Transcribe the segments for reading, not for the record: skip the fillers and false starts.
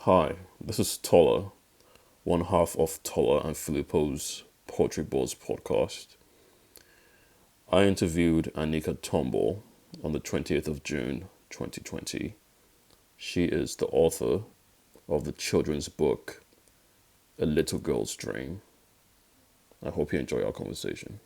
Hi, this is Tola, one half of Tola and Filippo's Poetry Boards podcast. I interviewed Aneika Turnbull on the 20th of June 2020. She is the author of the children's book A Little Girl's Dream. I hope you enjoy our conversation.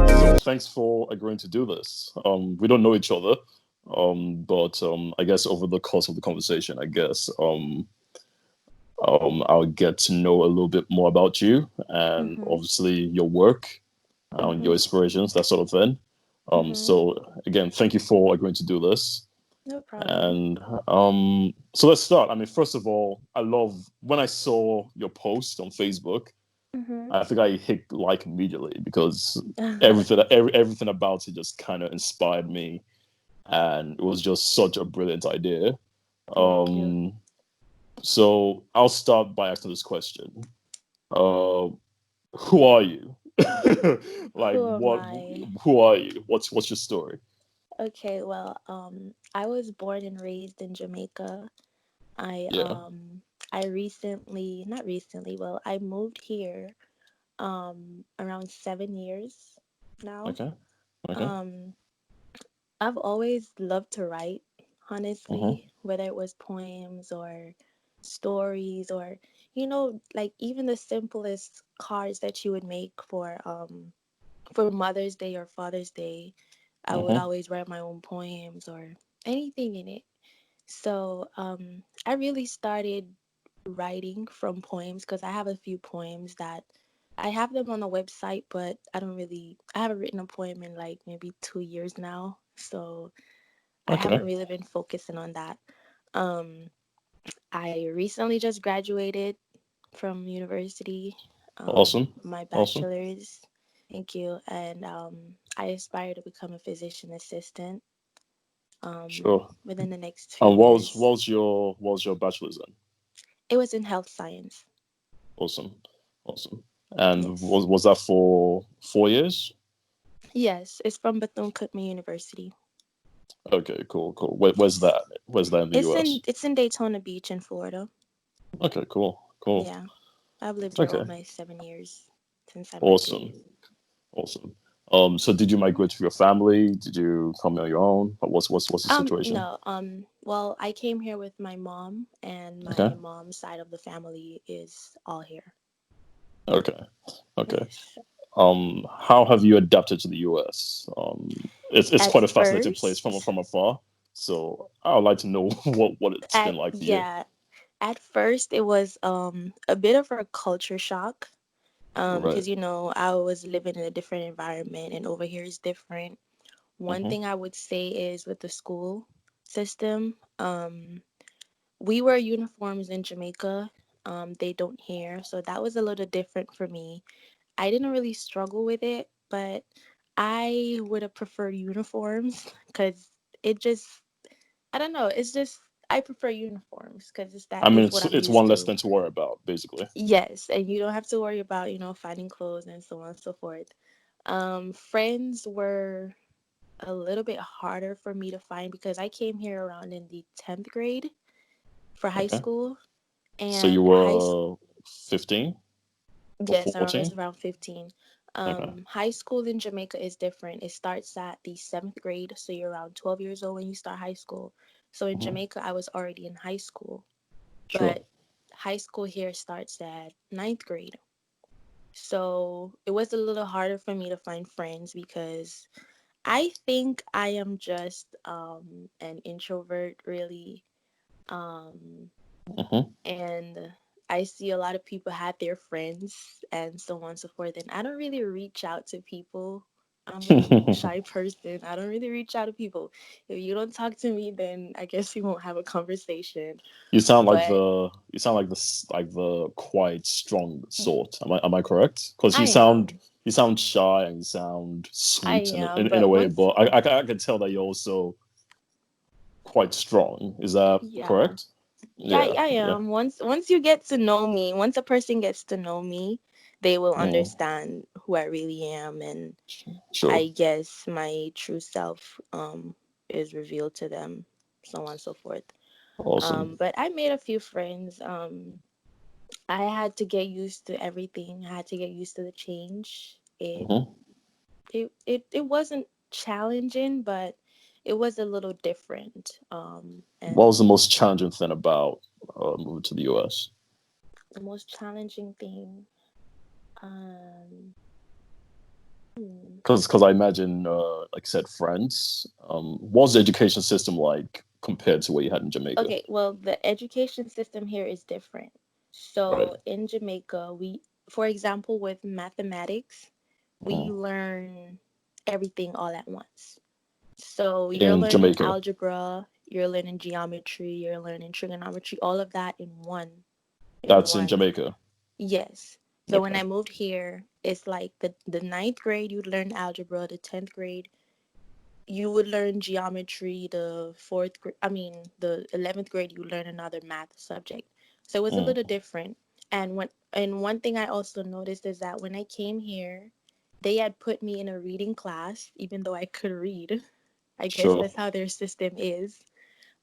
So thanks for agreeing to do this. We don't know each other, but I guess over the course of the conversation, I'll get to know a little bit more about you and Mhm. obviously your work, your Mhm. inspirations, that sort of thing. Mhm. So again, thank you for agreeing to do this. No problem. And so let's start. I mean, first of all, I love when I saw your post on Facebook. Mhm. I think I hit like immediately because everything about it just kind of inspired me, and it was just such a brilliant idea. Thank you. Um, so I'll start by asking this question. Uh, who are you? Like Who am what? I? Who are you? What's your story? Okay, well, I was born and raised in Jamaica. I Yeah. um I recently, not recently, well, I moved here around 7 years now. Okay. Okay. Um I've always loved to write, Uh-huh. honestly, whether it was poems or stories or like even the simplest cards that you would make for Mother's Day or Father's Day, I would Uh-huh. always write my own poems or anything in it. So I really started writing from poems because I have a few poems that I have them on the website, but I haven't written a poem in like maybe 2 years now. So I haven't Okay. really been focusing on that. Um, I recently just graduated from university, Awesome. my Awesome. bachelor's. Thank you. And I aspire to become a physician assistant Sure. within the next few And years. what was your bachelor's in? It was in health science. Awesome. Awesome. And Yes. was that for 4 years? Yes, it's from Bethune Cookman University. Okay, cool, cool. Where's Yes. that? Where's that in the US? It's in Daytona Beach in Florida. Okay, cool, cool. Yeah. I've lived here all Okay, my 7 years since I awesome, migrated. awesome. So did you migrate with your family? Did you come on your own? What's the situation? No. Well, I came here with my mom, and Okay, my mom's side of the family is all here. okay, okay. Yes. How have you adapted to the US? It's At quite a fascinating place first, from afar. So I would like to know what it's been at like for you. yeah, at first it was a bit of a culture shock. Right. Because I was living in a different environment, and over here is different. One Mm-hmm. thing I would say is with the school system, we wear uniforms in Jamaica. They don't here, so that was a little different for me. I didn't really struggle with it, but I would have preferred uniforms because it just, I don't know, it's just, I prefer uniforms because I mean, it's what I'm it's used one less to. thing to worry about, basically. Yes, and you don't have to worry about, finding clothes and so on and so forth. Friends were a little bit harder for me to find because I came here around in the 10th grade for high Okay. school. So you And were 15 or yes, I was 14? around 15. Okay. High school in Jamaica is different. It starts at the 7th grade, so you're around 12 years old when you start high school. So in Hmm. Jamaica, I was already in high school, Sure. but high school here starts at ninth grade. So it was a little harder for me to find friends because I think I am just an introvert, really. Um, Hmm. and I see a lot of people had their friends and so on and so forth. And I don't really reach out to people I'm a shy person. I don't really reach out to people. If you don't talk to me, then I guess we won't have a conversation. But You sound like like the quite strong sort. Am I correct? Because I am. you sound shy and you sound I sweet am. in a But way, once, but I can tell that you're also quite strong. Is that yeah. correct? Yeah, Yeah, I yeah. am. Once you get to know me, once a person gets to know me, they will Mm, understand who I really am, and sure. I guess my true self is revealed to them, so on and so forth. Awesome. But I made a few friends. I had to get used to everything. I had to get used to the change. Hmm. It wasn't challenging, but it was a little different. What was And the most challenging thing about moving to the US? the most challenging thing, um, hmm. Because I imagine, like I said, France. What's the education system like compared to what you had in Jamaica? Okay, well, the education system here is different. Right. So in Jamaica, for example, with mathematics, we Mm. learn everything all at once. So you're In learning Jamaica. algebra, you're learning geometry, you're learning trigonometry, all of that in one. In That's in one. Jamaica. Yes. So when Okay. I moved here, it's like the ninth grade you'd learn algebra, the 10th grade you would learn geometry, the fourth grade, I mean, the 11th grade, you learn another math subject. So it was a Mm. little different. And one thing I also noticed is that when I came here, they had put me in a reading class, even though I could read. I guess Sure. that's how their system is.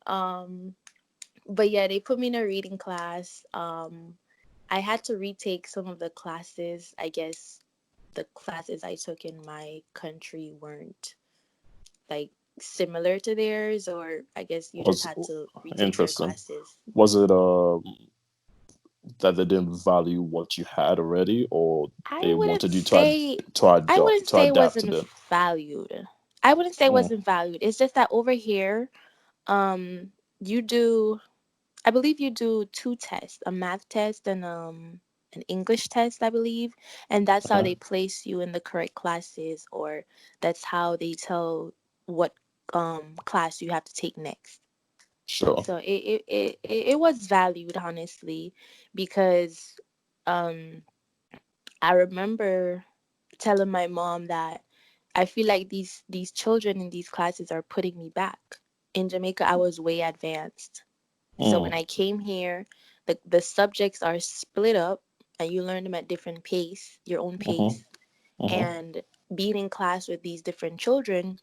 Um, but yeah, they put me in a reading class. I had to retake some of the classes. I guess the classes I took in my country weren't like similar to theirs, or I guess you just Was had to retake their interesting. classes. Was it that they didn't value what you had already, or I they wouldn't wanted you say I wouldn't to say it adapt to wasn't them? valued. I wouldn't say it Mm. wasn't valued. It's just that over here, you do I believe you do two tests, a math test and an English test, I believe, and that's how Okay. they place you in the correct classes, or that's how they tell what class you have to take next. Sure. So it was valued, honestly, because um I remember telling my mom that I feel like these children in these classes are putting me back. In Jamaica, I was way advanced. So when Mm. I came here, the subjects are split up and you learn them at different pace, your own Hmm. pace. Hmm. And being in class with these different children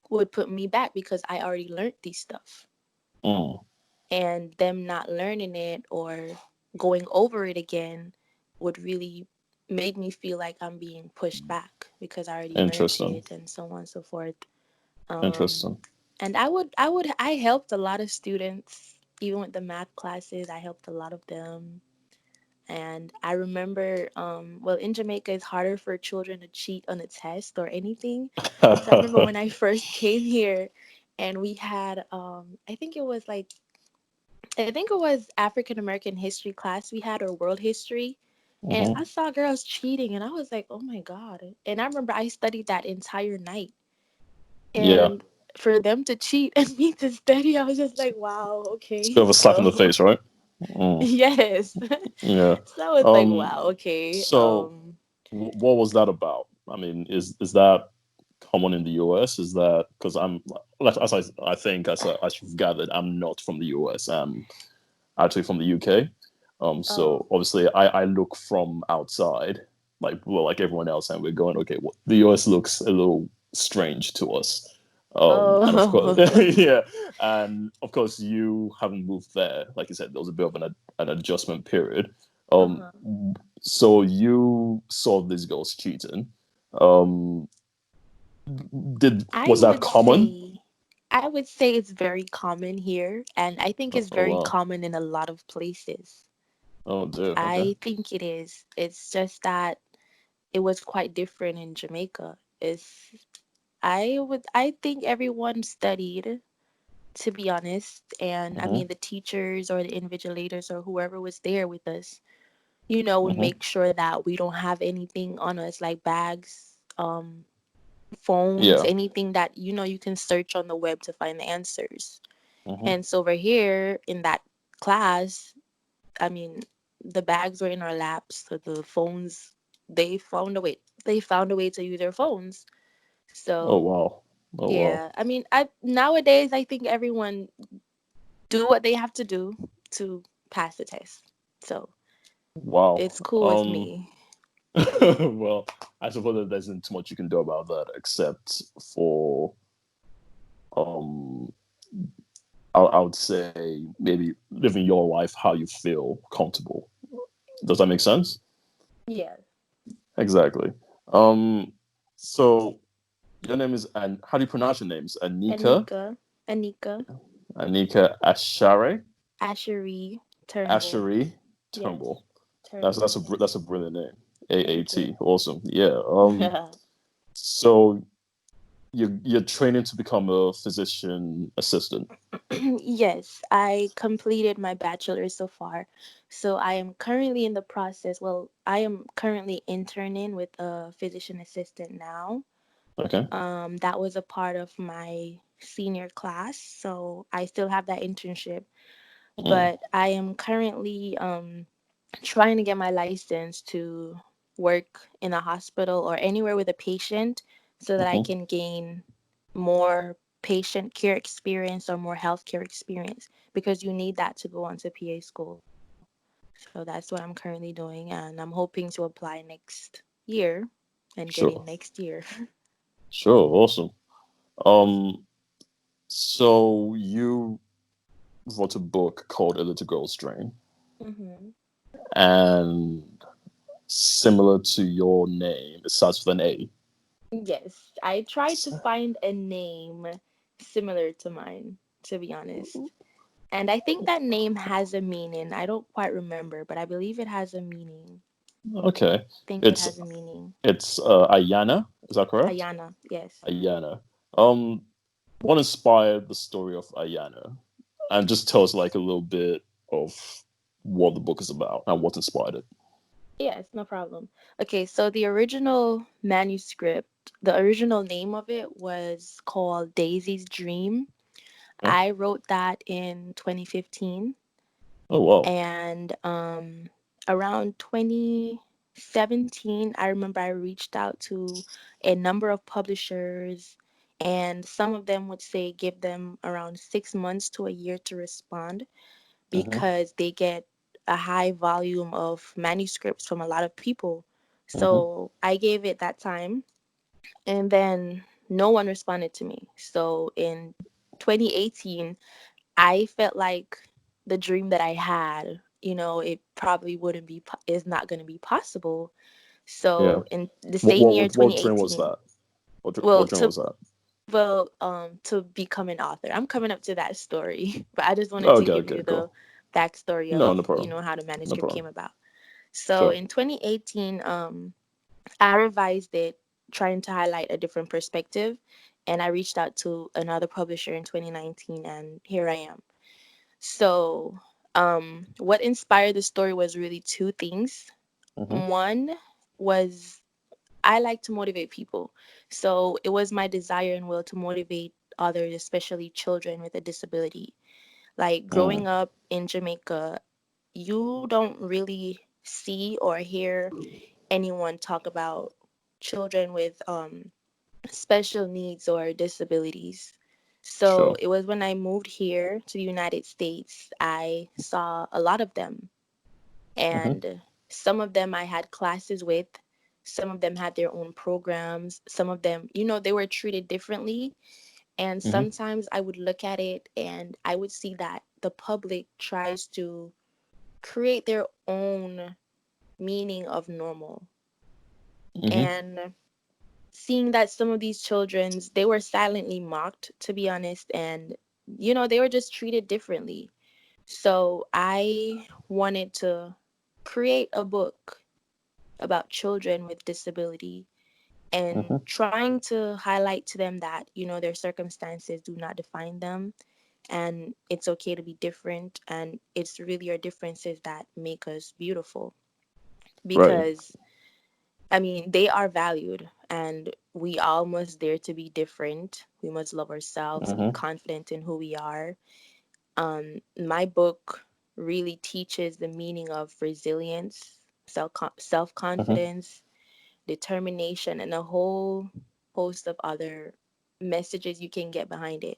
would put me back because I already learned these stuff. Mm. And them not learning it or going over it again would really make me feel like I'm being pushed back because I already learned Interesting. it and so on and so forth. Um, Interesting. and I helped a lot of students, even with the math classes. I helped a lot of them. And I remember, well, in Jamaica, it's harder for children to cheat on a test or anything. So I remember when I first came here, and we had, I think it was African American history class we had, or world history. And Hmm. I saw girls cheating, and I was like, oh my God. And I remember I studied that entire night. Yeah. And for them to cheat and me to study, I was just like, wow, It's a okay. bit of a slap in the So, face, right? Mm. yes. Yeah. So I was like, Um. wow, okay. So, what was that about? I mean, is that common in the US? Is that because as I think as you've gathered, I'm not from the US. I'm actually from the UK. Oh, So obviously, I look from outside, like everyone else, and we're going, okay, well, the US looks a little strange to us. And of course, oh, yeah, and of course, you haven't moved there. Like you said, there was a bit of an adjustment period. Um, uh-huh. so you saw these girls cheating. Um, did I Was that would common? say, I would say it's very common here, and I think Oh, it's oh very wow. common in a lot of places. Oh dear. Okay. I think it is. It's just that it was quite different in Jamaica. I think everyone studied, to be honest, and I Mm-hmm. mean the teachers or the invigilators or whoever was there with us, would Mm-hmm. make sure that we don't have anything on us like bags, phones, Yeah. anything that you can search on the web to find the answers. Hmm. And so over here in that class, I mean, the bags were in our laps, so the phones, they found a way. They found a way to use their phones. Oh So wow. Oh wow. yeah, I mean, I nowadays I think everyone do what they have to do to pass the test. So Wow. it's cool with me. Well, I suppose that there isn't too much you can do about that except for um I would say maybe living your life how you feel comfortable. Does that make sense? Yeah. Exactly. Um so your name is, and how do you pronounce your names? Anika, Anika, Anika, Anika Ashare, Ashery, Turnbull. Ashari Yes, Turnbull. Turnbull. That's a brilliant name. Thank AAT. you. Awesome. Yeah. So you're training to become a physician assistant. Yes, I completed my bachelor's so far. So I am currently in the process. Well, I am currently interning with a physician assistant now. Okay. That was a part of my senior class, so I still have that internship. Mm, But I am currently trying to get my license to work in a hospital or anywhere with a patient so that I hmm. can gain more patient care experience or more healthcare experience because you need that to go on to PA school. So that's what I'm currently doing, and I'm hoping to apply next year and get in Sure. next year. Sure. Awesome. Um. So you wrote a book called A Little Girl's Dream, Hmm. and similar to your name, it starts with an A. Yes, I tried to find a name similar to mine, to be honest. And I think that name has a meaning. I don't quite remember, but I believe it has a meaning. Okay. Think it It's has a meaning. Ayana. Is that correct? Ayana, yes. Ayana. Um. What inspired the story of Ayana? And just tell us like a little bit of what the book is about and what inspired it. Yes, no problem. Okay, so the original manuscript, the original name of it was called Daisy's Dream. Yeah. I wrote that in 2015, Oh wow. and around 2017, I remember I reached out to a number of publishers, and some of them would say give them around 6 months to a year to respond Mm-hmm. because they get a high volume of manuscripts from a lot of people. Mm-hmm. So I gave it that time, and then no one responded to me. So in 2018, I felt like the dream that I had, it probably wouldn't be, is not going to be possible. Yeah. So in the same year, What dream was 2018, that? well, What dream was that? to become an author. I'm coming up to that story, but I just wanted to Okay. give Okay. you the Cool. backstory of, No. No problem. how the No manuscript problem. came about. So Sure. in 2018, I revised it, trying to highlight a different perspective, and I reached out to another publisher in 2019, and here I am. So, what inspired the story was really two things. Mm-hmm. One was I like to motivate people. So, it was my desire and will to motivate others, especially children with a disability. Like Mm. growing up in Jamaica, you don't really see or hear anyone talk about children with special needs or disabilities. So Sure. it was when I moved here to the United States, I saw a lot of them. Mm-hmm. And some of them I had classes with, some of them had their own programs, some of them, they were treated differently. And Mm-hmm. sometimes I would look at it and I would see that the public tries to create their own meaning of normal. Mm-hmm. And seeing that some of these children's they were silently mocked, to be honest, and they were just treated differently. So I wanted to create a book about children with disability and Mm-hmm. trying to highlight to them that their circumstances do not define them, and it's okay to be different, and it's really our differences that make us beautiful. Right. Because I mean, they are valued, and we all must dare to be different. We must love ourselves, be Mm-hmm. confident in who we are. My book really teaches the meaning of resilience, self Mm-hmm. confidence, determination, and a whole host of other messages you can get behind it.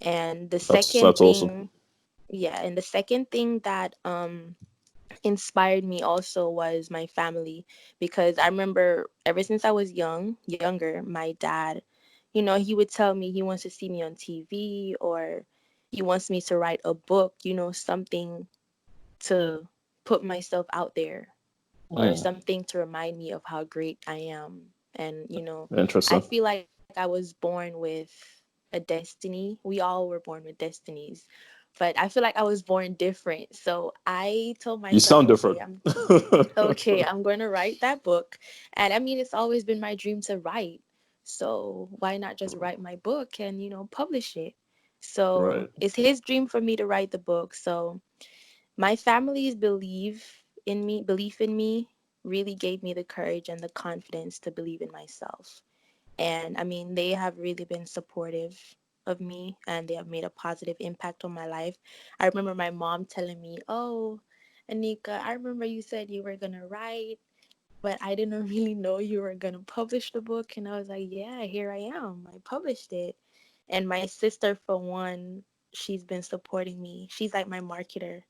And the second That's awesome. thing, yeah, and the second thing that inspired me also was my family, because I remember ever since I was younger, my dad, he would tell me he wants to see me on TV, or he wants me to write a book, something to put myself out there, or Mm. something to remind me of how great I am. And, I Interesting. feel like I was born with a destiny. We all were born with destinies. But I feel like I was born different. So I told You myself, sound different. okay, I'm going to write that book. And I mean, it's always been my dream to write. So why not just write my book and, publish it? So Right. it's his dream for me to write the book. So my family's belief in me really gave me the courage and the confidence to believe in myself. And I mean, they have really been supportive of me, and they have made a positive impact on my life. I remember my mom telling me, "Oh, Anika, I remember you said you were going to write, but I didn't really know you were going to publish the book." And I was like, "Yeah, here I am. I published it." And my sister, for one, she's been supporting me. She's like my marketer,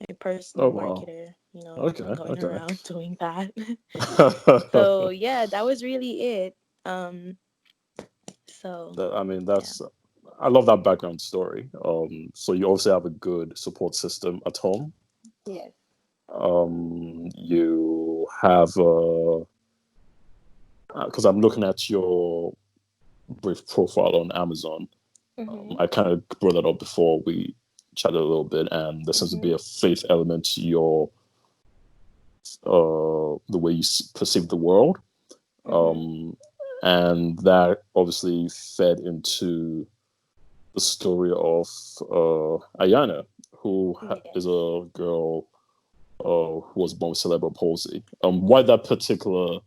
my personal Oh wow. marketer, Okay. going Okay. around doing that. So, yeah, that was really it. Um, so, I mean, yeah. that's. I love that background story. So you obviously have a good support system at home. Yes. You have because I'm looking at your brief profile on Amazon. Mhm. I kind of brought that up before we chatted a little bit, and there seems to be Mhm. a faith element to your the way you perceive the world, Mhm. and that obviously fed into the story of Ayana, who is Yes. a girl who was born with cerebral palsy. Why that particular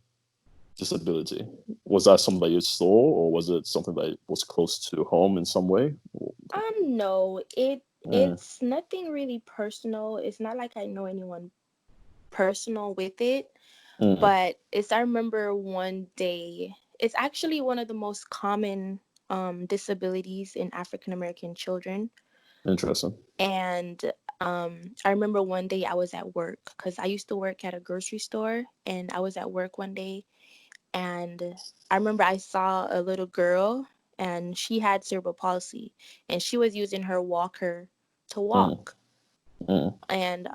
disability? Was that something that you saw, or was it something that was close to home in some way? No, Mm, it's nothing really personal. It's not like I know anyone personal with it, mm, but I remember one day, it's actually one of the most common disabilities in African American children. interesting. And I remember one day I was at work, because I used to work at a grocery store, and I was at work one day, and I remember I saw a little girl, and she had cerebral palsy, and she was using her walker to Mm, walk. mm, And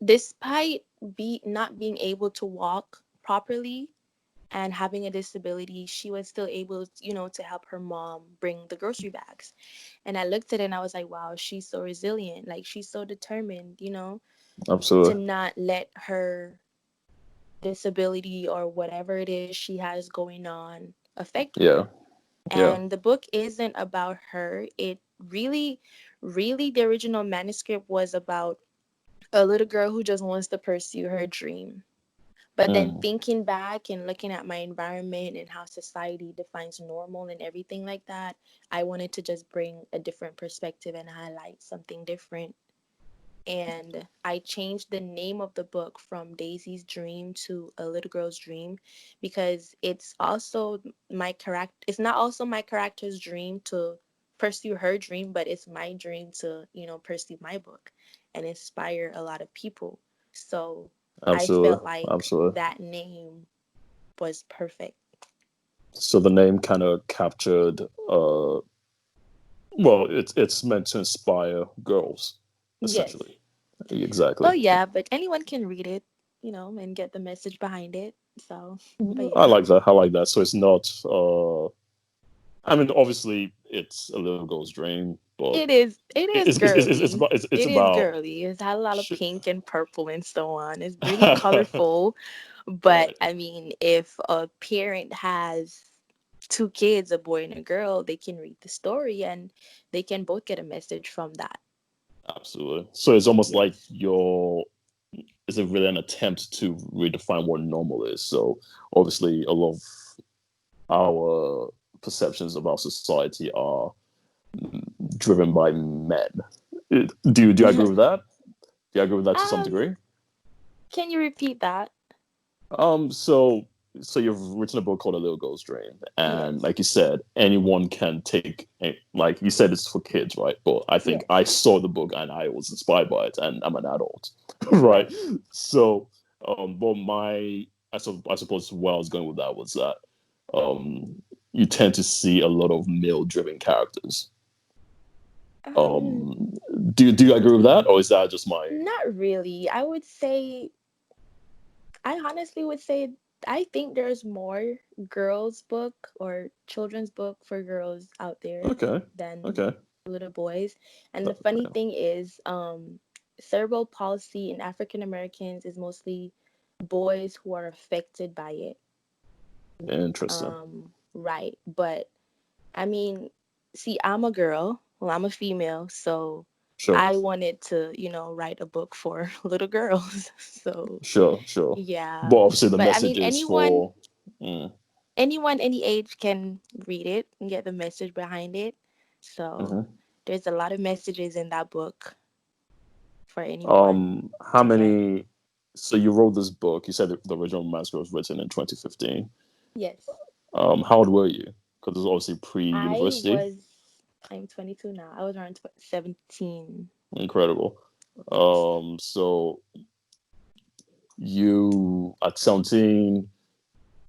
despite not being able to walk properly and having a disability, she was still able, to help her mom bring the grocery bags. And I looked at it and I was like, wow, she's so resilient. Like, she's so determined, to absolutely. not let her disability or whatever it is she has going on affect her. Yeah. Yeah. And the book isn't about her. It really, really, the original manuscript was about a little girl who just wants to pursue her dream. But then Mm, thinking back and looking at my environment and how society defines normal and everything like that, I wanted to just bring a different perspective and highlight something different. And I changed the name of the book from Daisy's Dream to A Little Girl's Dream, because it's not also my character's dream to pursue her dream, but it's my dream to, pursue my book and inspire a lot of people. So I felt absolutely. like Absolutely. that name was perfect. So the name kind of captured well, it's meant to inspire girls, Yes. essentially. Exactly. Well, yeah, but anyone can read it, and get the message behind it. So, but I yeah. like that. I like that. So it's not. I mean, obviously, it's a little girl's dream, but It is girly. it's It is about. girly. It's had a lot of Sh- pink and purple and so on. It's really colorful. But right. I mean, if a parent has two kids, a boy and a girl, they can read the story and they can both get a message from that. Absolutely. So it's almost like Yes. your. isn't really an attempt to redefine what normal is. So obviously, a lot of our perceptions of our society are driven by men. Do you agree with that? Do you agree with that to some um, degree? can you repeat that? So you've written a book called A Little Girl's Dream, and Yes. like you said, anyone can take like you said it's for kids, right? But I think Yes. I saw the book and I was inspired by it, and I'm an adult, right? Right. So, but I suppose where I was going with that was that you tend to see a lot of male-driven characters. Um, Um, do you agree with that, or is that just my Not really. I honestly would say I think there's more girls book or children's book for girls out there okay? than Okay. little boys. And the funny Yeah. thing is, cerebral palsy in African Americans is mostly boys who are affected by it. Interesting. Right. But I mean, see, I'm a girl. Well, I'm a female, so Sure. I wanted to, write a book for little girls. So Sure. yeah. But obviously, the But I mean, message is for. Mm, anyone any age can read it and get the message behind it. So mhm. there's a lot of messages in that book for anyone How to get. many? So you wrote this book. You said the original manuscript was written in 2015. Yes. How old were you? Because it was obviously I pre-university. was I'm 22 now. I was around 17. Incredible. Yes. So you at 17,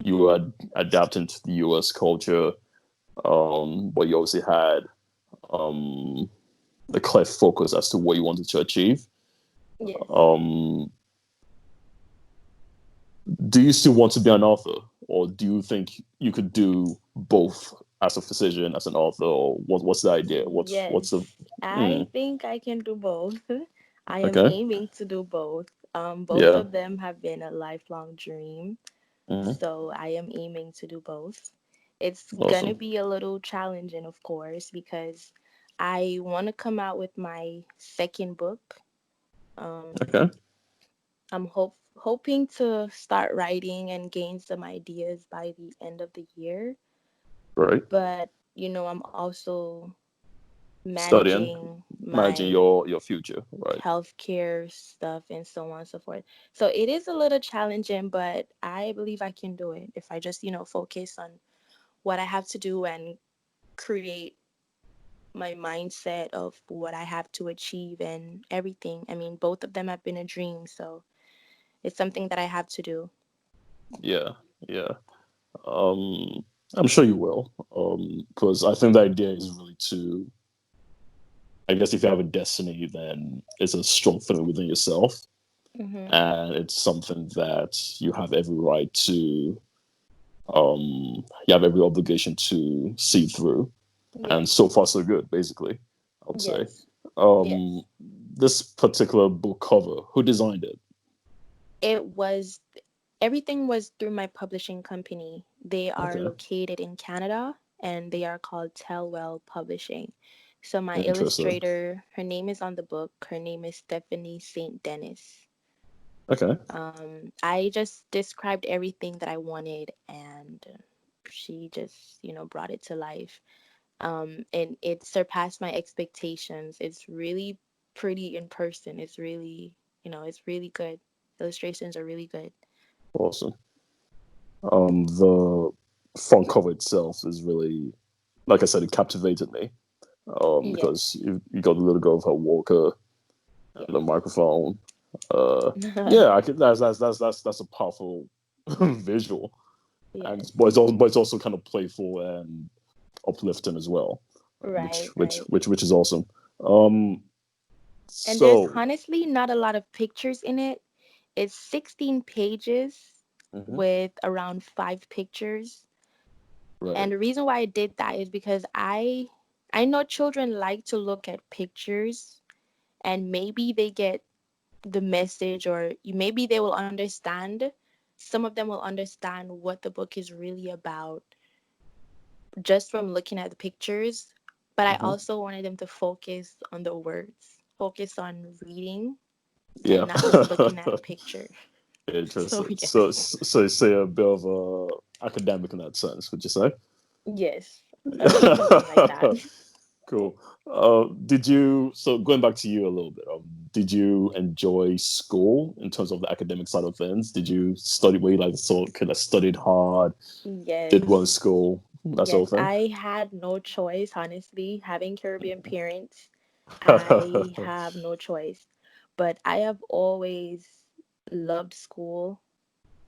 you were adapting to the U.S. culture. But you obviously had um a clear focus as to what you wanted to achieve. Yes. Um, do you still want to be an author, or do you think you could do both as a physician, as an author, or what's the idea? What's the Yes. I mm, think I can do both. I am okay? aiming to do both. Both Yeah, of them have been a lifelong dream. hmm, So I am aiming to do both. It's gonna awesome. be a little challenging, of course, because I want to come out with my second book. Um, Okay, I'm hoping to start writing and gain some ideas by the end of the year. great. But I'm also Studying, managing managing my your future, right? healthcare stuff and so on and so forth. So it is a little challenging, but I believe I can do it if I just, focus on what I have to do and create my mindset of what I have to achieve and everything. I mean, both of them have been a dream, so it's something that I have to do. Yeah, yeah. Um, I'm sure you will. Because I think the idea is really to. I guess if you have a destiny, then it's a strong feeling within yourself, Mm-hmm. and it's something that you have every right to you have every obligation to see through. And so Yes. far so good, basically, I would say. Yes. um Yes. this particular book cover, who designed it? It was Everything was through my publishing company. They are Okay, located in Canada and they are called Tellwell Publishing. So my interesting. illustrator, her name is on the book. Her name is Stephanie St. Dennis. Okay, I just described everything that I wanted and she just, brought it to life. And it surpassed my expectations. It's really pretty in person. It's really good. Illustrations are really good. awesome. The front cover itself is really, like I said, it captivated me. Because Yes. you got the little girl of her walker and the Yes. microphone. uh yeah, I can that's a powerful visual. And Yes. but it's also kind of playful and uplifting as well, Right, right. which is awesome. Um, And there's so honestly not a lot of pictures in it. It's 16 pages mhm, with around 5 pictures. right, And the reason why I did that is because I know children like to look at pictures and maybe they get the message or maybe they will understand. Some of them will understand what the book is really about just from looking at the pictures, but I mhm, also wanted them to focus on the words, focus on reading. Yeah. and not just looking at a picture. So Interesting. So, yes, so say a bit of a academic in that sense, would you say? yes, something like that. Cool. Did you, so going back to you a little bit, did you enjoy school in terms of the academic side of things? Did you study, were you like sort of kind of studied hard, did well in Yes, school, that yes, sort of I had no choice, honestly. Having Caribbean parents, I thing? have no choice. But I have always loved school.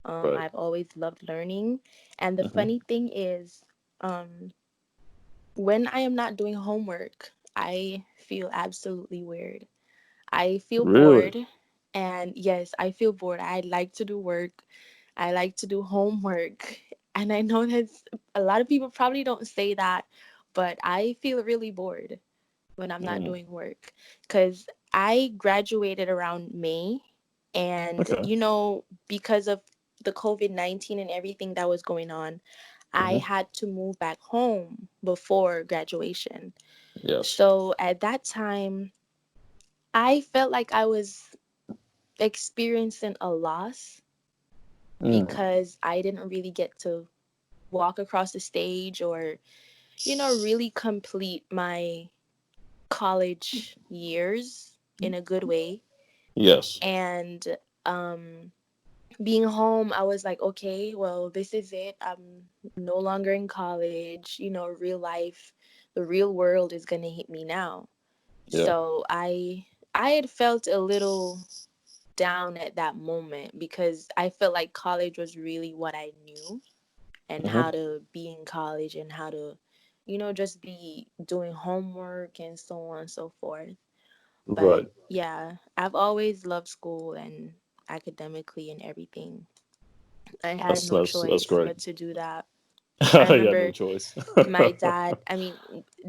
Right. I've always loved learning. And the Hmm. funny thing is, um, when I am not doing homework, I feel absolutely weird. I feel Really? bored. And yes, I feel bored. I like to do work. I like to do homework. And I know that a lot of people probably don't say that, but I feel really bored when I'm not Mm. doing work because I graduated around May. And, Okay. because of the COVID-19 and everything that was going on, I Hmm. had to move back home before graduation. Yes. So at that time, I felt like I was experiencing a loss Mm. because I didn't really get to walk across the stage or, really complete my college years in a good way. Yes. And um, being home, I was like, okay, well, this is it. I'm no longer in college. Real life, the real world is going to hit me now. Yeah. So I had felt a little down at that moment because I felt like college was really what I knew and how Hmm. to be in college and how to, just be doing homework and so on and so forth. But Right. yeah, I've always loved school and academically and everything. I had no That's choice great. but to do that. I Yeah, no remember choice. my dad, I mean,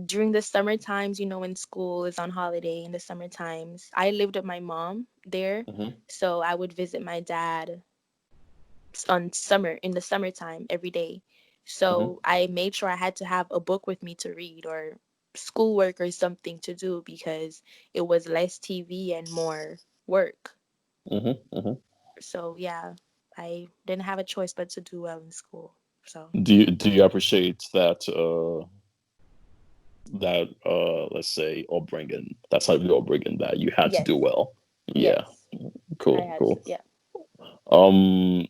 during the summer times, when school is on holiday in the summer times, I lived with my mom there. Hmm. So I would visit my dad on in the summertime every day. Hmm. So I made sure I had to have a book with me to read or schoolwork or something to do because it was less TV and more work. Hmm. Hmm. So yeah, I didn't have a choice but to do well in school. So Do you appreciate that let's say upbringing, that type of upbringing that you had to yes, do well? Yeah. yes, I Cool. had to. Cool. Yeah. Um,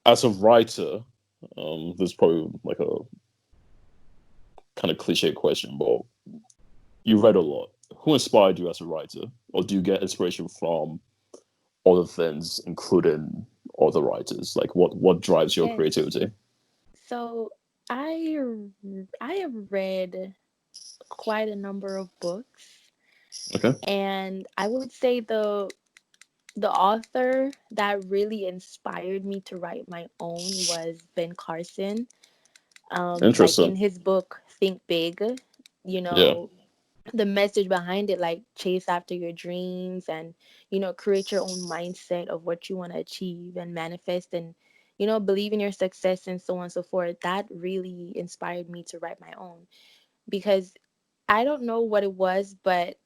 as a writer, this is probably like a kind of cliche question, but you read a lot. Who inspired you as a writer, or do you get inspiration from other things, including other writers? Like what drives your Yes. creativity? So I I have read quite a number of books, Okay. and I would say the author that really inspired me to write my own was Ben Carson. Like Interesting. in his book Think Big, you Yeah. know, the message behind it, like chase after your dreams and create your own mindset of what you want to achieve and manifest and believe in your success and so on and so forth. That really inspired me to write my own because I don't know what it was, but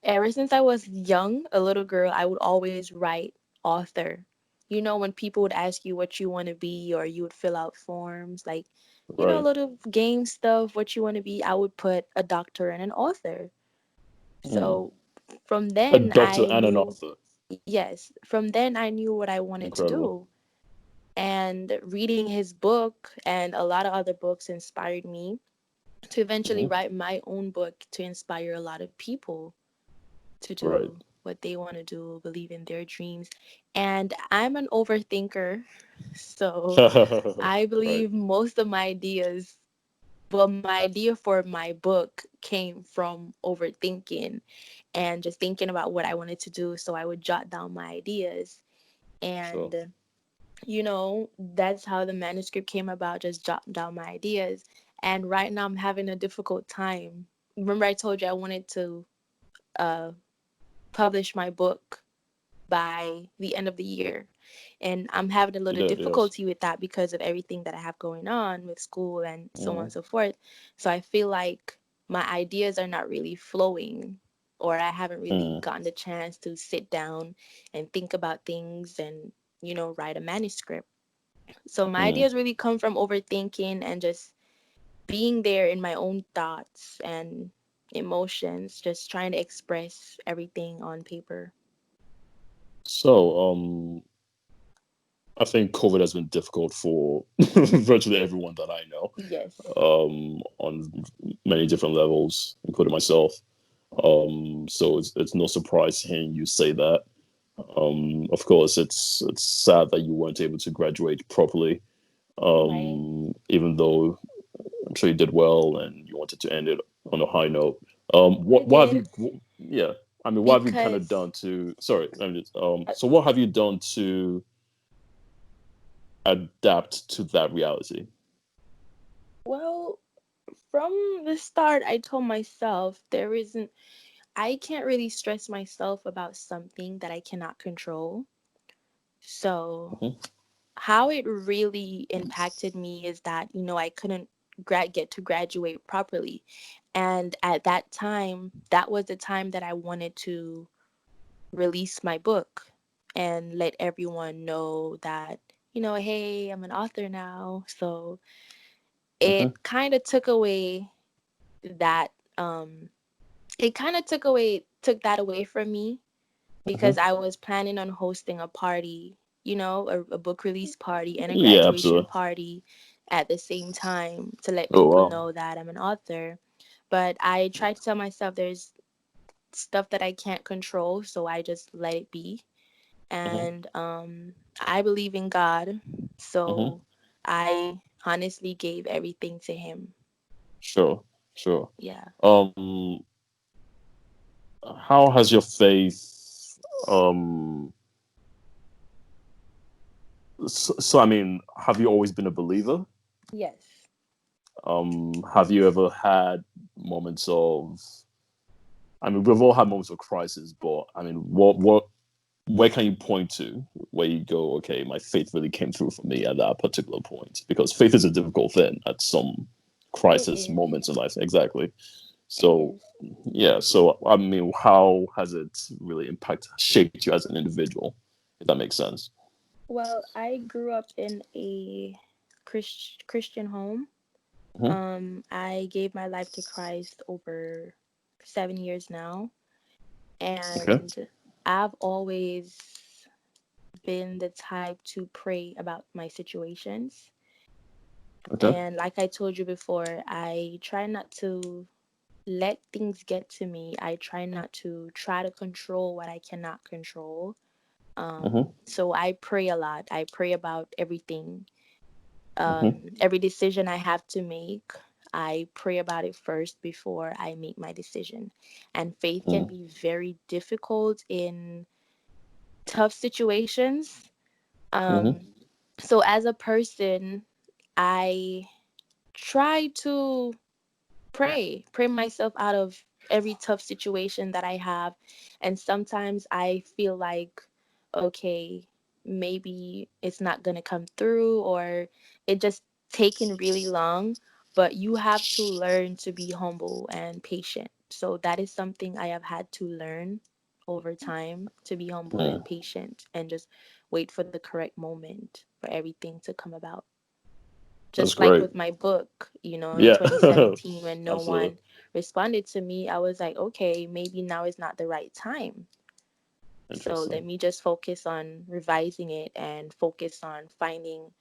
ever since I was young, a little girl, I would always write author. When people would ask you what you want to be, or you would fill out forms like, Right. little game stuff, what you want to be, I would put a doctor and an author. Mm. So from A then doctor I and an knew, author. yes, from then I knew what I wanted to Incredible. do. And reading his book and a lot of other books inspired me to eventually Hmm. write my own book to inspire a lot of people to Right. do what they want to do, believe in their dreams. And I'm an overthinker, so I Right. believe most of my ideas, well, my idea for my book came from overthinking and just thinking about what I wanted to do. So I would jot down my ideas. Sure. And, that's how the manuscript came about, just jotting down my ideas. And right now I'm having a difficult time. Remember, I told you I wanted to uh, publish my book by the end of the year. And I'm having a You little did, yes. difficulty with that because of everything that I have going on with school and so on Hmm. and so forth. So I feel like my ideas are not really flowing or I haven't really Mm, gotten the chance to sit down and think about things and, write a manuscript. So my mm. ideas really come from overthinking and just being there in my own thoughts and emotions, just trying to express everything on paper. So, I think COVID has been difficult for virtually everyone that I know, Yes. on many different levels, including myself. So it's no surprise hearing you say that. Of course, it's sad that you weren't able to graduate properly. Right. Even though I'm sure you did well and you wanted to end it on a high note. I What have did you? Yeah, I mean, what have you kind of because, done to? Sorry, let me just, uh, so what have you done to adapt to that reality? well, from the start, I told myself I can't really stress myself about something that I cannot control. So, Hmm. how it really impacted me is that, I couldn't get to graduate properly. And at that time, that was the time that I wanted to release my book and let everyone know that, hey, I'm an author now. So Hmm. it kind of took away that, it kind of took that away from me because Hmm. I was planning on hosting a party, a book release party and a Yeah, graduation absolutely. party at the same time to let Oh people wow. know that I'm an author. But I tried to tell myself there's stuff that I can't control, so I just let it be. Hmm. And I believe in God, Hmm. so I honestly gave everything to Him. Sure, sure. Yeah. Um, how has your faith? Um, so I mean, have you always been a believer? Yes. Have you ever had moments of? I mean, we've all had moments of crisis, but I mean, where can you point to where you go, okay, my faith really came through for me at that particular point? Because faith is a difficult thing at some It crisis is. moments in life. Exactly. It So, is. yeah. So, I mean, how has it really shaped you as an individual? If that makes sense. Well, I grew up in a Christian home. Hmm. I gave my life to Christ over 7 years now, Okay. and I've always been the type to pray about my situations. Okay. And like I told you before, I try not to let things get to me. I try not to try to control what I cannot control. Hmm. So I pray a lot. I pray about everything. Hmm. Every decision I have to make, I pray about it first before I make my decision. And faith can Mm. be very difficult in tough situations. Hmm. Um, so as a person, I try to pray myself out of every tough situation that I have. And sometimes I feel like, okay, maybe it's not going to come through or it just taking really long. But you have to learn to be humble and patient. So that is something I have had to learn over time, to be humble and Mm. patient and just wait for the correct moment for everything to come about. That's Just like great. with my book, in Yeah. 2017 when no Absolutely. one responded to me, I was like, okay, maybe now is not the right time. So let Interesting. me just focus on revising it and focus on finding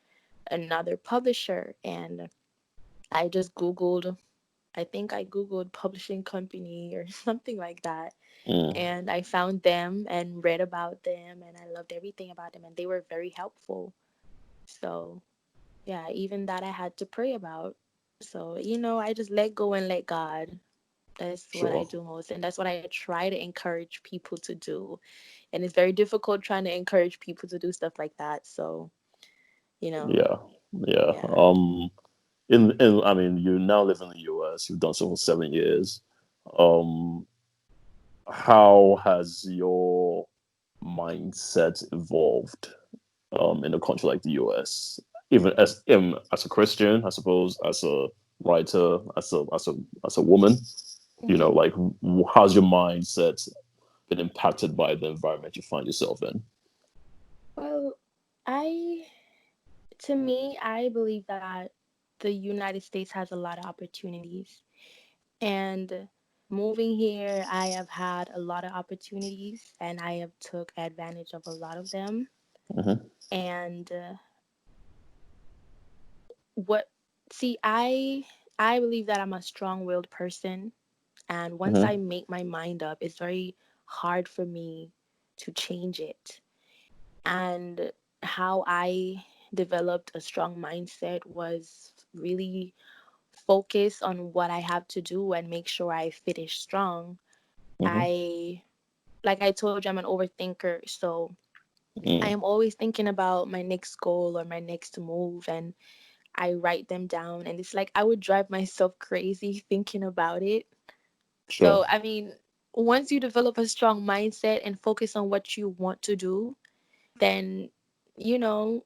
another publisher. And I just Googled, I think I Googled publishing company or something like that. Mm. And I found them and read about them and I loved everything about them and they were very helpful. So yeah, even that I had to pray about. So, I just let go and let God. That's what I Sure. do most. And that's what I try to encourage people to do. And it's very difficult trying to encourage people to do stuff like that. So, you know, Yeah. Yeah. yeah. In I mean, you now live in the US. You've done so for 7 years. Um, how has your mindset evolved in a country like the US? Even as a Christian, I suppose, as a writer, as a woman. Hmm. Like how's your mindset been impacted by the environment you find yourself in? Well, I to me, I believe that the United States has a lot of opportunities. And moving here, I have had a lot of opportunities and I have took advantage of a lot of them. Hmm. And what see, I believe that I'm a strong-willed person, and once I Hmm. make my mind up, it's very hard for me to change it. And how I developed a strong mindset was really focus on what I have to do and make sure I finish strong. Hmm. I like I told you, I'm an overthinker, so I Mm. am always thinking about my next goal or my next move, and I write them down, and it's like I would drive myself crazy thinking about it. Sure. So, I mean, once you develop a strong mindset and focus on what you want to do, then you know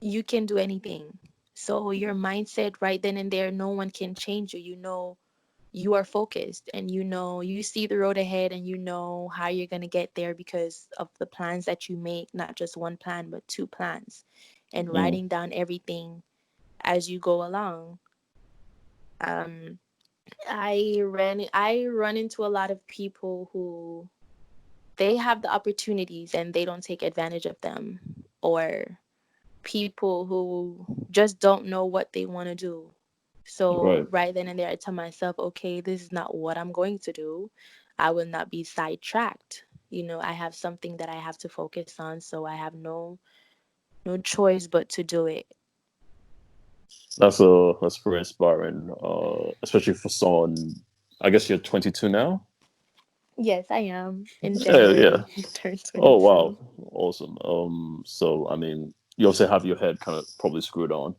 you can do anything. So, your mindset right then and there, no one can change you. You know you are focused and you know you see the road ahead and you know how you're going to get there because of the plans that you make, not just one plan but two plans, and Mm. writing down everything as you go along. um I run into a lot of people who they have the opportunities and they don't take advantage of them, or people who just don't know what they want to do. So Right. right then and there, I tell myself, okay, this is not what I'm going to do. I will not be sidetracked. I have something that I have to focus on, so I have no choice but to do it. That's pretty inspiring, especially for someone. I guess you're 22 now. Yes, I am. In Yeah, yeah. January, turned Oh wow, 22. awesome. So I mean, you also have your head kind of probably screwed on.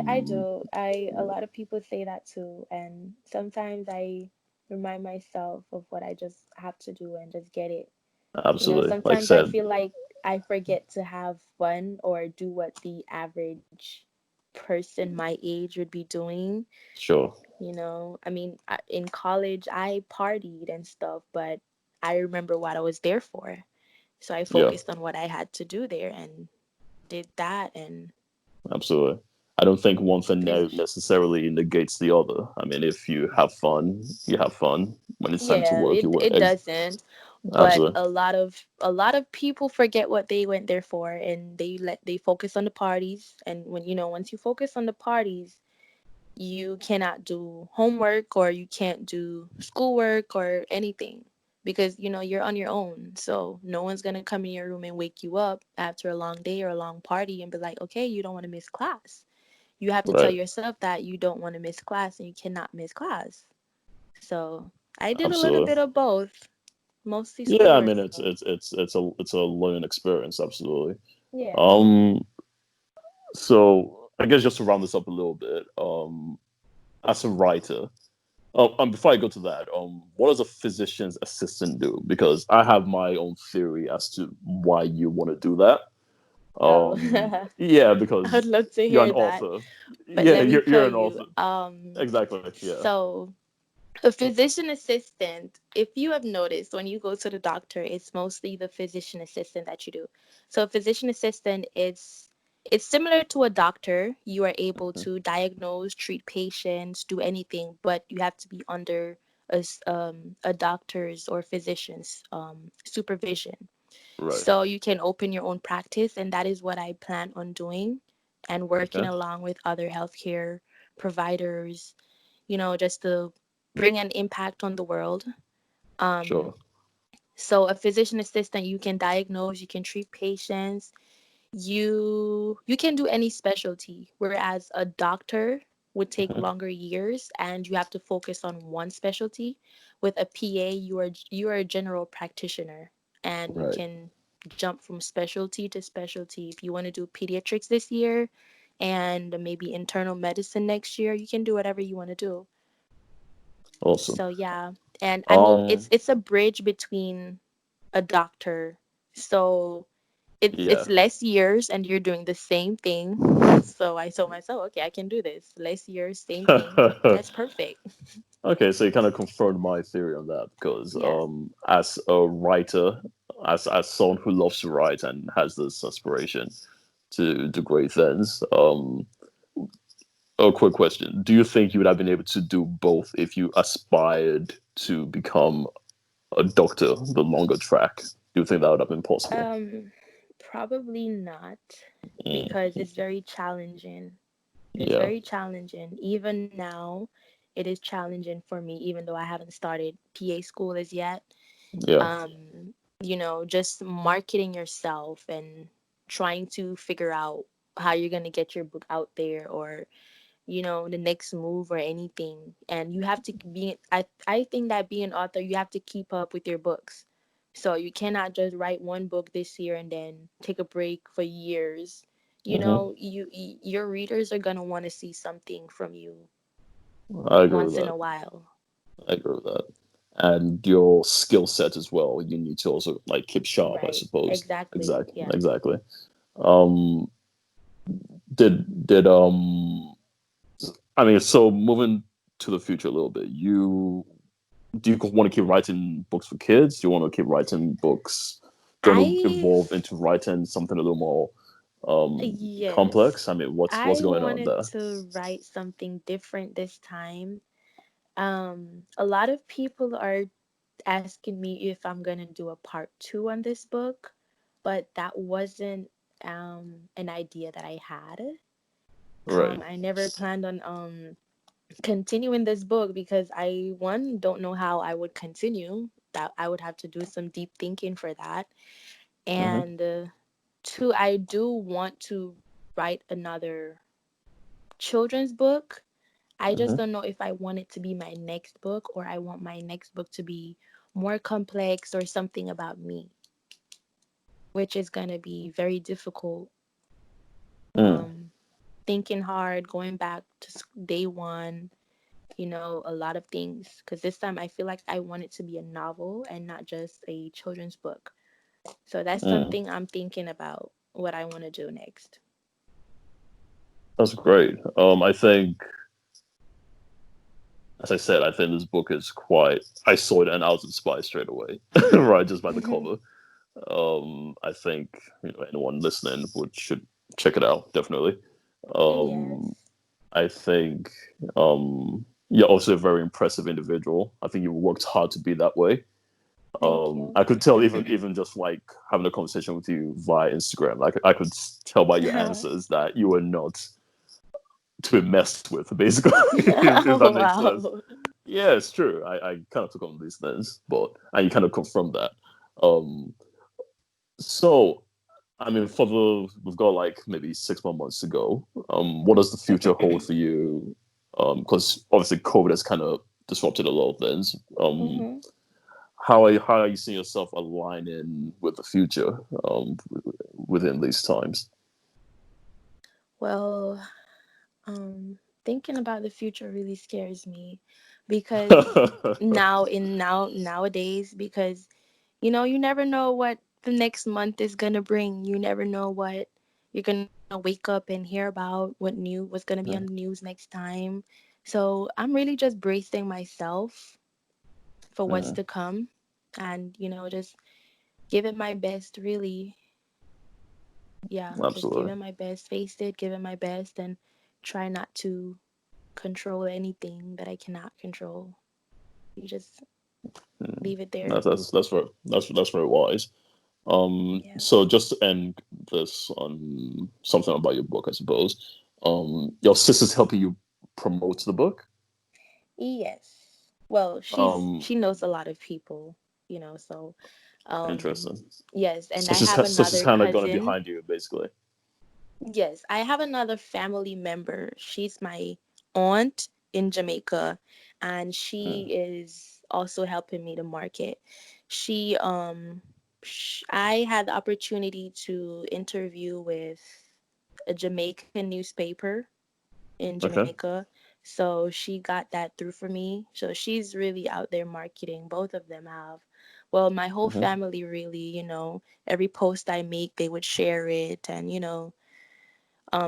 I Um, do. I A lot of people say that too, and sometimes I remind myself of what I just have to do and just get it. Absolutely. Like I Sometimes I said, feel like I forget to have fun or do what the average person my age would be doing. sure. I mean, in college, I partied and stuff, but I remember what I was there for. So I Yeah, focused on what I had to do there and did that and absolutely. I don't think one thing finish. necessarily negates the other. I mean, if you have fun, you have fun. When it's time to Yeah, work, you work. it doesn't. But Absolutely. a lot of people forget what they went there for, and they focus on the parties. And once you focus on the parties, you cannot do homework or you can't do schoolwork or anything because you're on your own. So no one's gonna come in your room and wake you up after a long day or a long party and be like, okay, you don't want to miss class. You have to tell Right. yourself that you don't want to miss class and you cannot miss class. So I did a little Absolutely. bit of both, mostly Yeah, I schoolwork mean, it's though. it's it's it's a it's a learning experience. Absolutely. Yeah. Um. So I guess just to round this up a little bit, as a writer, before I go to that, what does a physician's assistant do? Because I have my own theory as to why you want to do that. Oh, Yeah, I would because love to you're an hear that. author. But Yeah, let me you're tell an you, author. Exactly. Yeah. so a physician assistant, if you have noticed, when you go to the doctor, it's mostly the physician assistant that you do. So a physician assistant is it's similar to a doctor. You are able Mhm. to diagnose, treat patients, do anything, but you have to be under a doctor's or physician's supervision. Right. So you can open your own practice, and that is what I plan on doing, and working Okay. along with other healthcare providers, just to bring an impact on the world. Um, Sure. so a physician assistant, you can diagnose, you can treat patients, you can do any specialty, whereas a doctor would take Mhm. longer years and you have to focus on one specialty. With a PA, you are a general practitioner and you Right. can jump from specialty to specialty. If you want to do pediatrics this year and maybe internal medicine next year, you can do whatever you want to do. Awesome. So yeah, and I mean it's Um. it's a bridge between a doctor. So it's Yeah. less years and you're doing the same thing. So I told myself, okay, I can do this. Less years, same thing. That's perfect. Okay, so you kind of confirmed my theory on that because Yeah. as a writer, as someone who loves to write and has this aspiration to do great things, a quick question: do you think you would have been able to do both if you aspired to become a doctor, the longer track? Do you think that would have been possible? Um, Probably not, Mm, because it's very challenging. It's yeah, very challenging. Even now, it is challenging for me, even though I haven't started PA school as yet. yeah, Just marketing yourself and trying to figure out how you're going to get your book out there, or the next move or anything. And you have to I think that being an author, you have to keep up with your books. So you cannot just write one book this year and then take a break for years. hmm Your readers are going to want to see something from you I agree with once in that. a while. I agree with that. And your skill set as well. You need to also like keep sharp, I Right. suppose. Exactly. Exactly, Yeah. exactly. Um, did I mean, so moving to the future a little bit, you do you want to keep writing books for kids? Do you want to keep writing books? Do you want to I evolve into writing something a little more Yes. complex? I mean, what's I going on wanted there? to write something different this time. A lot of people are asking me if I'm gonna do a part two on this book, but that wasn't an idea that I had. Right. I never planned on continuing this book because I, one, don't know how I would continue. That I would have to do some deep thinking for that, hmm and two, I do want to write another children's book. I just hmm don't know if I want it to be my next book, or I want my next book to be more complex or something about me, which is going to be very difficult. Mm, Um, Thinking hard, going back to day one, a lot of things. Because this time I feel like I want it to be a novel and not just a children's book. So that's mm. something I'm thinking about what I want to do next. That's great. I think, as I said, I think this book is quite. I saw it and I was inspired straight away, right, just by the cover. I think anyone listening would should check it out definitely. Um, Yes. I think you're also a very impressive individual. I think you worked hard to be that way. Thank you. I could tell even just like having a conversation with you via Instagram, like I could tell by your answers that you were not to be messed with, basically, if that Oh, makes sense. wow. Yeah, it's true. I kind of took on these things, but and you kind of confirmed that. Um, so I mean, for the we've got like maybe 6 more months to go. What does the future hold for you? Because obviously COVID has kind of disrupted a lot of things. hmm How are you seeing yourself aligning with the future within these times? Well, thinking about the future really scares me, because nowadays, because you never know what the next month is gonna bring. You never know what you're gonna wake up and hear about, what's gonna be on the news next time. So I'm really just bracing myself for what's Mm, to come, and just give it my best, really. Yeah, just give absolutely. it my best, face it, give it my best, and try not to control anything that I cannot control. You just Mm. leave it there. That's very wise. Yeah. So just to end this on something about your book, I suppose. Your sister's helping you promote the book. Yes. Well, Um, she knows a lot of people, so um Interesting. yes, and So I have she's another kind of gonna cousin. behind you, basically. Yes, I have another family member. She's my aunt in Jamaica, and she Mm, is also helping me to market. She I had the opportunity to interview with a Jamaican newspaper in okay. Jamaica. So she got that through for me. So she's really out there marketing. Both of them have. Well, my whole hmm family really, every post I make, they would share it, and,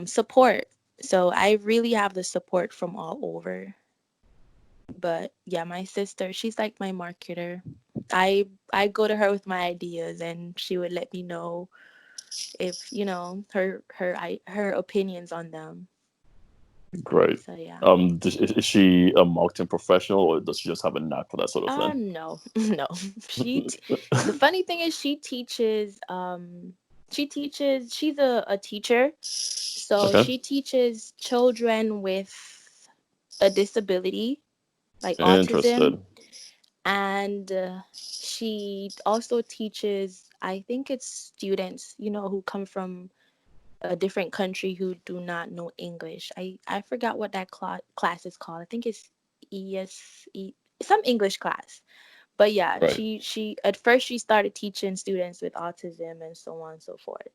support. So I really have the support from all over. But yeah, my sister, she's like my marketer. I go to her with my ideas, and she would let me know if her opinions on them. Great. So yeah. Is she a marketing professional, or does she just have a knack for that sort of thing? No, no. The funny thing is she teaches, she's a teacher. So Okay. she teaches children with a disability, like autism, Interested. and she also teaches, I think it's students, who come from a different country who do not know English. I forgot what that class is called. I think it's ESE, some English class. But yeah, Right. she at first she started teaching students with autism and so on and so forth.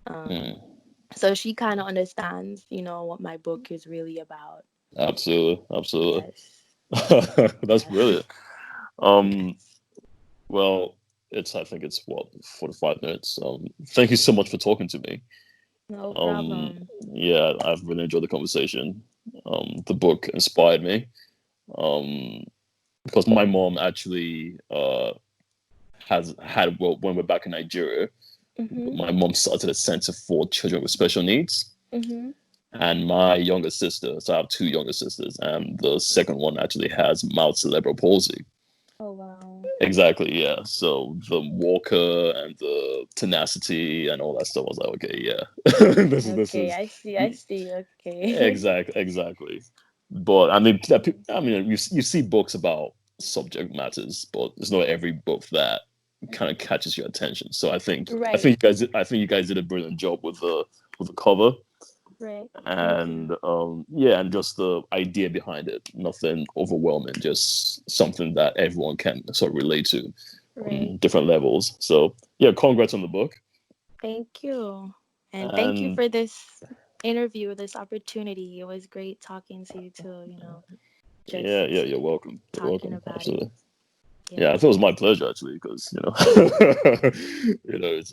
Um, Mm. so she kind of understands, what my book is really about. Absolutely. Absolutely. Yes, That's yes, brilliant. Um, yes. well, I think it's what, 45 minutes. Thank you so much for talking to me. No Um, problem. yeah, I've really enjoyed the conversation. The book inspired me. Um, because my mom actually has had, well, when we're back in Nigeria, Mhm, my mom started a center for children with special needs. mhm. And my younger sister, so I have two younger sisters, and the second one actually has mild cerebral palsy. Oh wow. Exactly, yeah. So the walker and the tenacity and all that stuff, I was like, okay, yeah, this Okay, is I see. I see. Okay. exactly. But I mean, you see books about subject matters, but it's not every book that kind of catches your attention. So Right. I think you guys did a brilliant job with the cover, Right. Thank you. and yeah, and just the idea behind it. Nothing overwhelming, just something that everyone can sort of relate to Right. on different levels. So yeah, congrats on the book, Thank you. And thank you and for this interview, this opportunity. It was great talking to you too, yeah, just you're welcome. You're talking welcome. about it. Absolutely. Yeah, I Yeah. thought it was my pleasure actually, because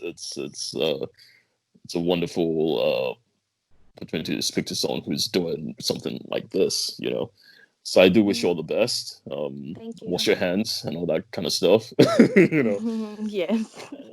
it's a wonderful opportunity to speak to someone who's doing something like this. So I do wish you Mhm. all the best. Thank Wash you. your hands and all that kind of stuff. you know, Yes.